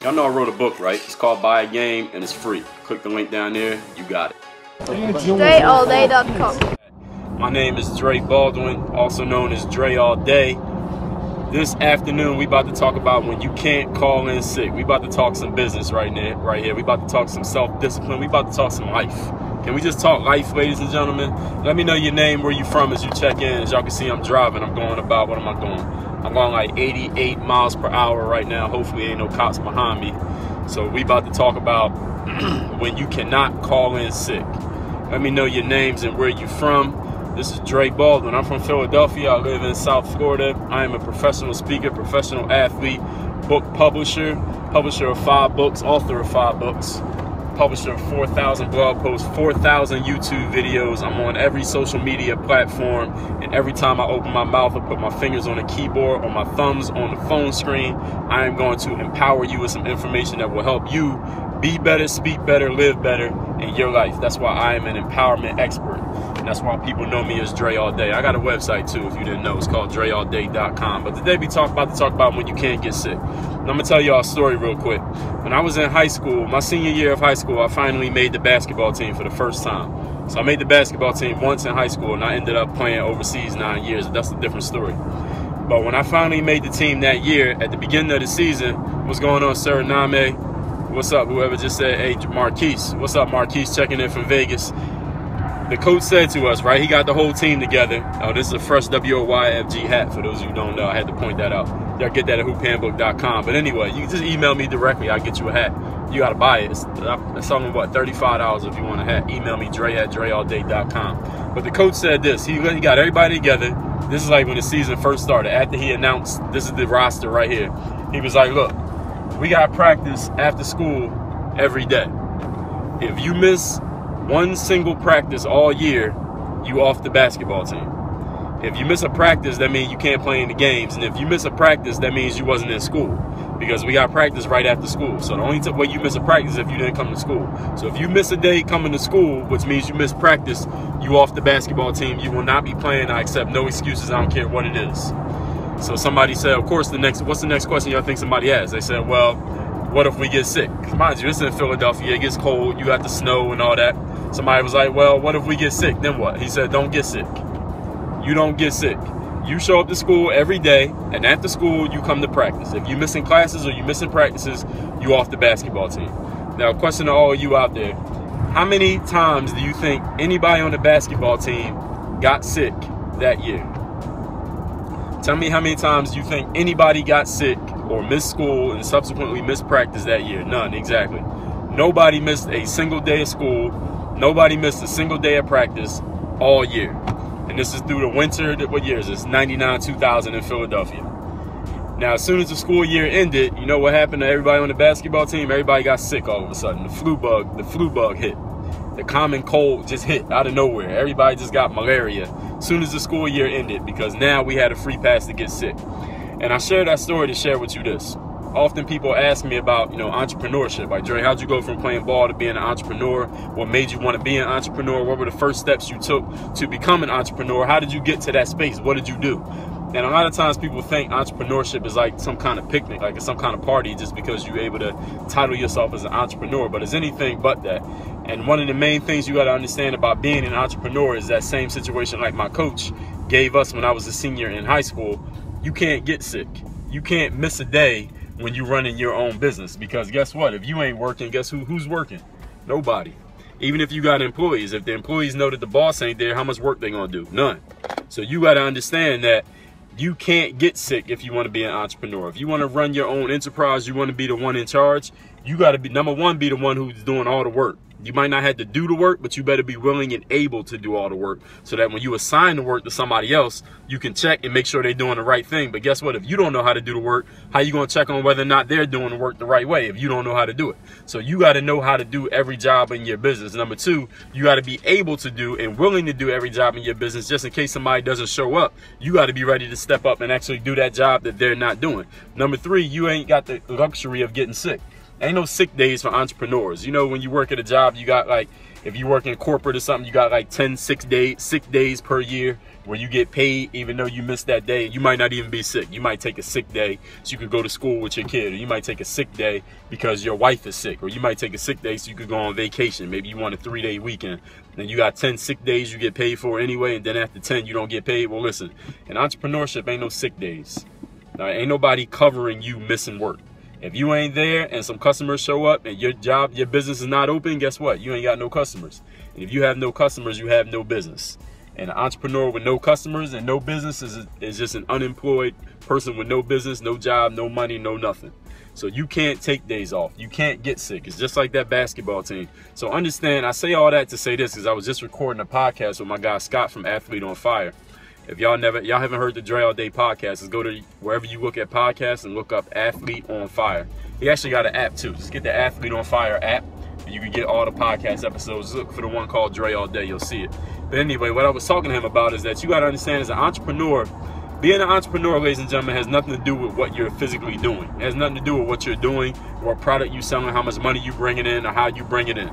Y'all know I wrote a book, right? It's called Buy a Game and it's free. Click the link down there, you got it. DreAllDay.com. My name is Dre Baldwin, also known as DreAllDay. This afternoon, we about to talk about when you can't call in sick. We about to talk some business right here. We about to talk some self-discipline. We about to talk some life. Can we just talk life, ladies and gentlemen? Let me know your name, where you from as you check in. As y'all can see, I'm driving. I'm going about, what am I doing? I'm going like 88 miles per hour right now. Hopefully ain't no cops behind me. So we about to talk about when you cannot call in sick. Let me know your names and where you from. This is Dre Baldwin. I'm from Philadelphia. I live in South Florida. I am a professional speaker, professional athlete, book publisher, publisher of 5 books, author of 5 books, publisher of 4,000 blog posts, 4,000 YouTube videos. I'm on every social media platform, and every time I open my mouth, I put my fingers on the keyboard or my thumbs on the phone screen, I am going to empower you with some information that will help you be better, speak better, live better in your life. That's why I am an empowerment expert. And that's why people know me as DreAllDay. I got a website too, if you didn't know. It's called DreAllDay.com. But today we about to talk about when you can't get sick. And I'm gonna tell y'all a story real quick. When I was in high school, my senior year of high school, I finally made the basketball team for the first time. So I made the basketball team once in high school, and I ended up playing overseas 9 years. That's a different story. But when I finally made the team that year, at the beginning of the season, what's going on, Sir Name? What's up? Whoever just said, hey, Marquise. What's up, Marquise? Checking in from Vegas. The coach said to us, right, he got the whole team together. Oh, this is a fresh WOYFG hat, for those of you who don't know. I had to point that out. Y'all get that at hoophandbook.com. But anyway, you can just email me directly. I'll get you a hat. You got to buy it. It's only, what, $35 if you want a hat. Email me, Dre@DreAllDay.com. But the coach said this. He got everybody together. This is like when the season first started. After he announced, this is the roster right here. He was like, look, we got practice after school every day. If you miss one single practice all year, you off the basketball team. If you miss a practice, that means you can't play in the games. And if you miss a practice, that means you wasn't in school, because we got practice right after school. So the only way you miss a practice is if you didn't come to school. So if you miss a day coming to school, which means you miss practice, you off the basketball team. You will not be playing. I accept no excuses. I don't care what it is. So somebody said, of course, what's the next question y'all think somebody has? They said, well, what if we get sick? Because mind you, it's in Philadelphia. It gets cold. You got the snow and all that. Somebody was like, well, what if we get sick? Then what? He said, don't get sick. You don't get sick. You show up to school every day, and after school, you come to practice. If you're missing classes or you're missing practices, you off the basketball team. Now, a question to all of you out there. How many times do you think anybody on the basketball team got sick that year? Tell me how many times you think anybody got sick or missed school and subsequently missed practice that year. None, exactly. Nobody missed a single day of school. Nobody missed a single day of practice all year. And this is through the winter. What year is this? 99, 2000 in Philadelphia. Now, as soon as the school year ended, you know what happened to everybody on the basketball team? Everybody got sick all of a sudden. The flu bug hit. The common cold just hit out of nowhere. Everybody just got malaria as soon as the school year ended, because now we had a free pass to get sick. And I share that story to share with you this. Often people ask me about, entrepreneurship. Like, Dre, how'd you go from playing ball to being an entrepreneur? What made you want to be an entrepreneur? What were the first steps you took to become an entrepreneur? How did you get to that space? What did you do? And a lot of times people think entrepreneurship is like some kind of picnic, like it's some kind of party just because you're able to title yourself as an entrepreneur. But it's anything but that. And one of the main things you got to understand about being an entrepreneur is that same situation like my coach gave us when I was a senior in high school. You can't get sick. You can't miss a day when you're running your own business, because guess what? If you ain't working, guess who's working? Nobody. Even if you got employees, if the employees know that the boss ain't there, how much work they gonna do? None. So you got to understand that you can't get sick if you want to be an entrepreneur. If you want to run your own enterprise, you want to be the one in charge, you got to be, number one, be the one who's doing all the work. You might not have to do the work, but you better be willing and able to do all the work, so that when you assign the work to somebody else, you can check and make sure they're doing the right thing. But guess what? If you don't know how to do the work, how you going to check on whether or not they're doing the work the right way if you don't know how to do it? So you got to know how to do every job in your business. Number two, you got to be able to do and willing to do every job in your business, just in case somebody doesn't show up. You got to be ready to step up and actually do that job that they're not doing. Number three, you ain't got the luxury of getting sick. Ain't no sick days for entrepreneurs. You know, when you work at a job, you got like, if you work in corporate or something, you got like 10 sick days per year where you get paid even though you missed that day. You might not even be sick. You might take a sick day so you could go to school with your kid, or you might take a sick day because your wife is sick, or you might take a sick day so you could go on vacation. Maybe you want a 3-day weekend, and you got 10 sick days you get paid for anyway, and then after 10 you don't get paid. Well, listen, in entrepreneurship ain't no sick days. All right, ain't nobody covering you missing work. If you ain't there and some customers show up and your business is not open, guess what? You ain't got no customers. And if you have no customers, you have no business. And an entrepreneur with no customers and no business is just an unemployed person with no business, no job, no money, no nothing. So you can't take days off. You can't get sick. It's just like that basketball team. So understand, I say all that to say this because I was just recording a podcast with my guy Scott from Athlete on Fire. If y'all haven't heard the DreAllDay podcast, just go to wherever you look at podcasts and look up Athlete on Fire. He actually got an app too. Just get the Athlete on Fire app and you can get all the podcast episodes. Look for the one called DreAllDay, you'll see it. But anyway, what I was talking to him about is that you got to understand, as an entrepreneur, being an entrepreneur, ladies and gentlemen, has nothing to do with what you're physically doing. It has nothing to do with what you're doing, what product you're selling, how much money you bringing in, or how you bring it in.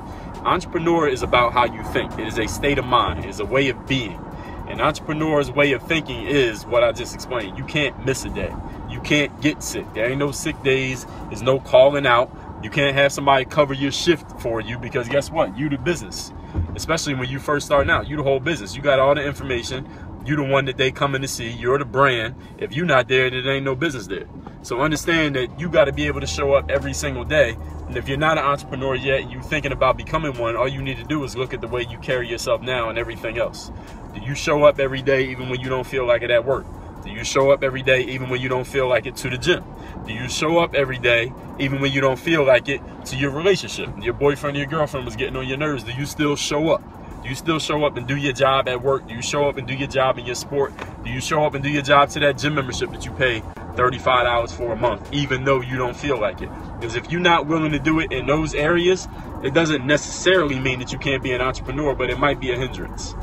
Entrepreneur is about how you think. It is a state of mind. It is a way of being. An entrepreneur's way of thinking is what I just explained. You can't miss a day. You can't get sick. There ain't no sick days. There's no calling out. You can't have somebody cover your shift for you because guess what? You the business. Especially when you first starting out. You the whole business. You got all the information. You the one that they coming to see. You're the brand. If you're not there, then there ain't no business there. So understand that you got to be able to show up every single day. And if you're not an entrepreneur yet and you're thinking about becoming one, all you need to do is look at the way you carry yourself now and everything else. Do you show up every day even when you don't feel like it at work? Do you show up every day even when you don't feel like it to the gym? Do you show up every day even when you don't feel like it to your relationship? Your boyfriend or your girlfriend was getting on your nerves. Do you still show up? Do you still show up and do your job at work? Do you show up and do your job in your sport? Do you show up and do your job to that gym membership that you pay $35 for a month, even though you don't feel like it? Because if you're not willing to do it in those areas, it doesn't necessarily mean that you can't be an entrepreneur, but it might be a hindrance.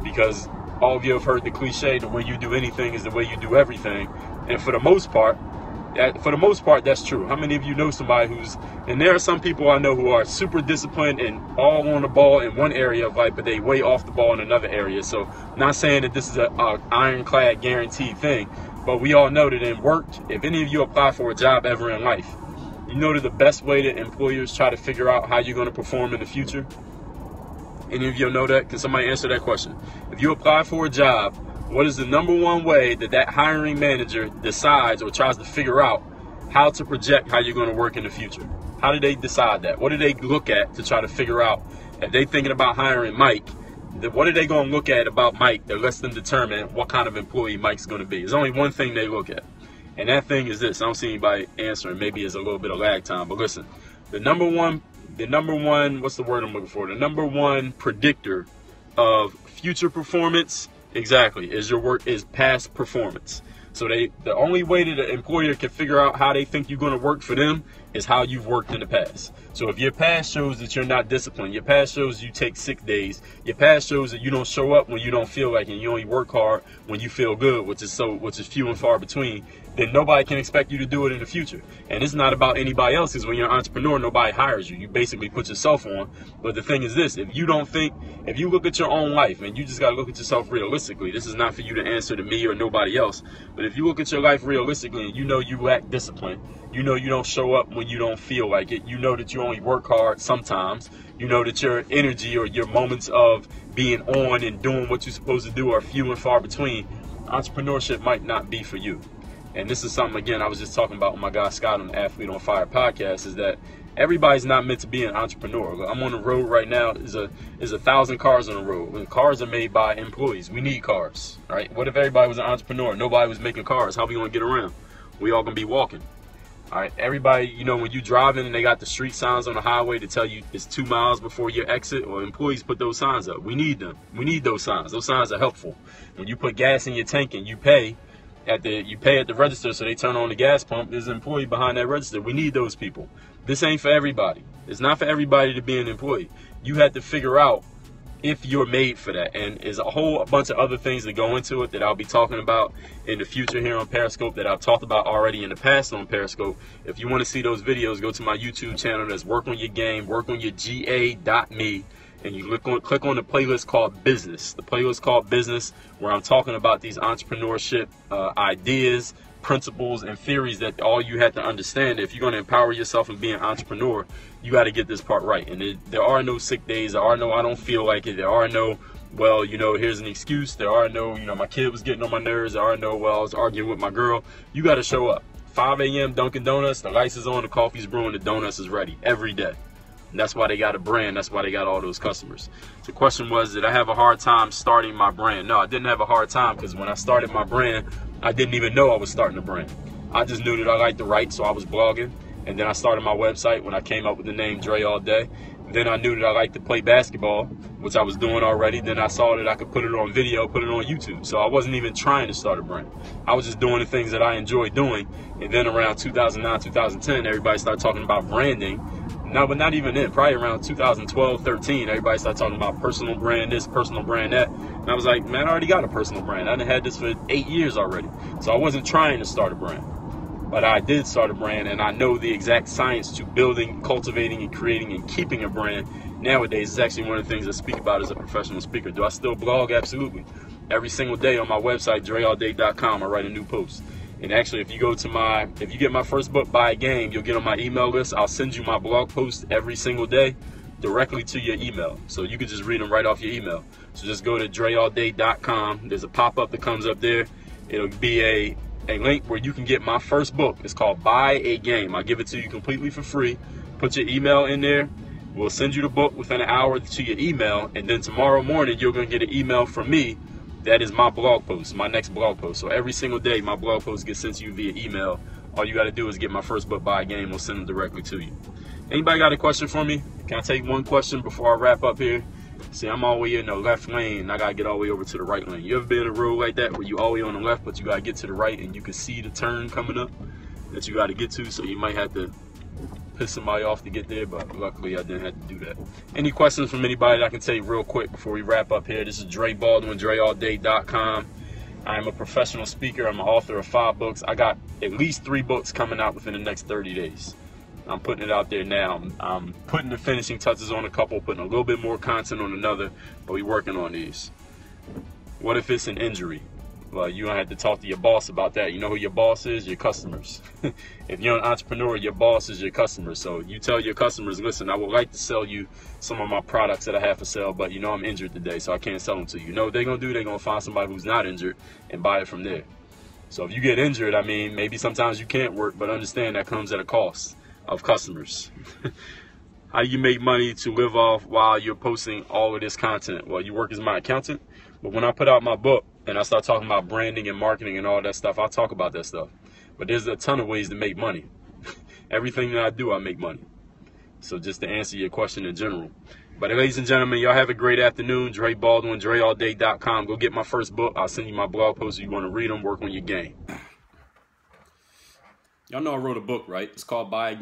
Because all of you have heard the cliche, the way you do anything is the way you do everything. And for the most part, that's true. How many of you know somebody who's, and there are some people I know who are super disciplined and all on the ball in one area of life, but they way off the ball in another area. So not saying that this is a ironclad guaranteed thing, but we all know that in work, if any of you apply for a job ever in life, you know that the best way that employers try to figure out how you're going to perform in the future? Any of you know that? Can somebody answer that question? If you apply for a job, what is the #1 way that hiring manager decides or tries to figure out how to project how you're going to work in the future? How do they decide that? What do they look at to try to figure out, if they're thinking about hiring Mike, what are they going to look at about Mike that lets them determine what kind of employee Mike's going to be? There's only one thing they look at, and that thing is this. I don't see anybody answering. Maybe it's a little bit of lag time, but listen, the number one, what's the word I'm looking for? The #1 predictor of future performance, exactly, is your work is past performance. So the only way that an employer can figure out how they think you're going to work for them is how you've worked in the past. So if your past shows that you're not disciplined, your past shows you take sick days, your past shows that you don't show up when you don't feel like it, and you only work hard when you feel good, which is few and far between, then nobody can expect you to do it in the future. And it's not about anybody else, because when you're an entrepreneur, nobody hires you. You basically put yourself on. But the thing is this, if you look at your own life, and you just got to look at yourself realistically, this is not for you to answer to me or nobody else, but if you look at your life realistically and you know you lack discipline, you know you don't show up when you don't feel like it, you know that you only work hard sometimes, you know that your energy or your moments of being on and doing what you're supposed to do are few and far between, entrepreneurship might not be for you. And this is something, again, I was just talking about with my guy Scott on the Athlete on Fire podcast, is that everybody's not meant to be an entrepreneur. I'm on the road right now. There's 1,000 cars on the road. And cars are made by employees. We need cars, right? What if everybody was an entrepreneur? Nobody was making cars. How are we going to get around? We all going to be walking. All right, everybody, you know, when you driving and they got the street signs on the highway to tell you it's 2 miles before your exit, or employees put those signs up. We need them. We need those signs. Those signs are helpful. When you put gas in your tank and you pay at the register, so they turn on the gas pump, there's an employee behind that register. We need those people. This ain't for everybody. It's not for everybody to be an employee. You have to figure out if you're made for that. And there's a whole bunch of other things that go into it that I'll be talking about in the future here on Periscope that I've talked about already in the past on Periscope. If you want to see those videos, go to my YouTube channel. That's Work on Your Game, workonyourga.me. And you click on the playlist called Business. The playlist called Business, where I'm talking about these entrepreneurship ideas, principles, and theories that all you have to understand. If you're going to empower yourself and be an entrepreneur, you got to get this part right. And there are no sick days. There are no I don't feel like it. There are no, well, you know, here's an excuse. There are no, you know, my kid was getting on my nerves. There are no, well, I was arguing with my girl. You got to show up. 5 a.m. Dunkin' Donuts, the lights is on, the coffee's brewing, the donuts is ready every day. And that's why they got a brand. That's why they got all those customers. The question was, did I have a hard time starting my brand? No, I didn't have a hard time, because when I started my brand, I didn't even know I was starting a brand. I just knew that I liked to write, so I was blogging. And then I started my website when I came up with the name DreAllDay. Then I knew that I liked to play basketball, which I was doing already. Then I saw that I could put it on video, put it on YouTube. So I wasn't even trying to start a brand. I was just doing the things that I enjoyed doing. And then around 2009, 2010, everybody started talking about branding. No, but not even then. Probably around 2012, 13, everybody started talking about personal brand this, personal brand that. And I was like, man, I already got a personal brand. I done had this for 8 years already. So I wasn't trying to start a brand. But I did start a brand, and I know the exact science to building, cultivating, and creating and keeping a brand. Nowadays, it's actually one of the things I speak about as a professional speaker. Do I still blog? Absolutely. Every single day on my website, DreAllDay.com, I write a new post. And actually, if you get my first book, Buy a Game, you'll get on my email list. I'll send you my blog post every single day directly to your email. So you can just read them right off your email. So just go to DreAllDay.com. There's a pop-up that comes up there. It'll be a link where you can get my first book. It's called Buy a Game. I'll give it to you completely for free. Put your email in there. We'll send you the book within an hour to your email. And then tomorrow morning, you're going to get an email from me. That is my blog post, my next blog post. So every single day, my blog post gets sent to you via email. All you got to do is get my first book, Buy a Game. We'll send them directly to you. Anybody got a question for me? Can I take one question before I wrap up here? See, I'm all the way in the left lane, and I got to get all the way over to the right lane. You ever been in a road like that where you all the way on the left, but you got to get to the right, and you can see the turn coming up that you got to get to, so you might have to piss somebody off to get there, but luckily I didn't have to do that. Any questions from anybody that I can take real quick before we wrap up here? This is Dre Baldwin, DreAllDay.com. I am a professional speaker. I'm an author of 5 books. I got at least 3 books coming out within the next 30 days. I'm putting it out there now. I'm putting the finishing touches on a couple, putting a little bit more content on another, but we're working on these. What if it's an injury? Well, you don't have to talk to your boss about that. You know who your boss is? Your customers. If you're an entrepreneur, your boss is your customers. So you tell your customers, listen, I would like to sell you some of my products that I have for sale, but you know I'm injured today, so I can't sell them to you. You know what they're going to do? They're going to find somebody who's not injured and buy it from there. So if you get injured, I mean, maybe sometimes you can't work, but understand that comes at a cost of customers. How do you make money to live off while you're posting all of this content? Well, you work as my accountant, but when I put out my book and I start talking about branding and marketing and all that stuff, I'll talk about that stuff. But there's a ton of ways to make money. Everything that I do, I make money. So just to answer your question in general. But ladies and gentlemen, y'all have a great afternoon. Dre Baldwin, DreAllDay.com. Go get my first book. I'll send you my blog post if you want to read them. Work on your game. Y'all know I wrote a book, right? It's called Buy a Game.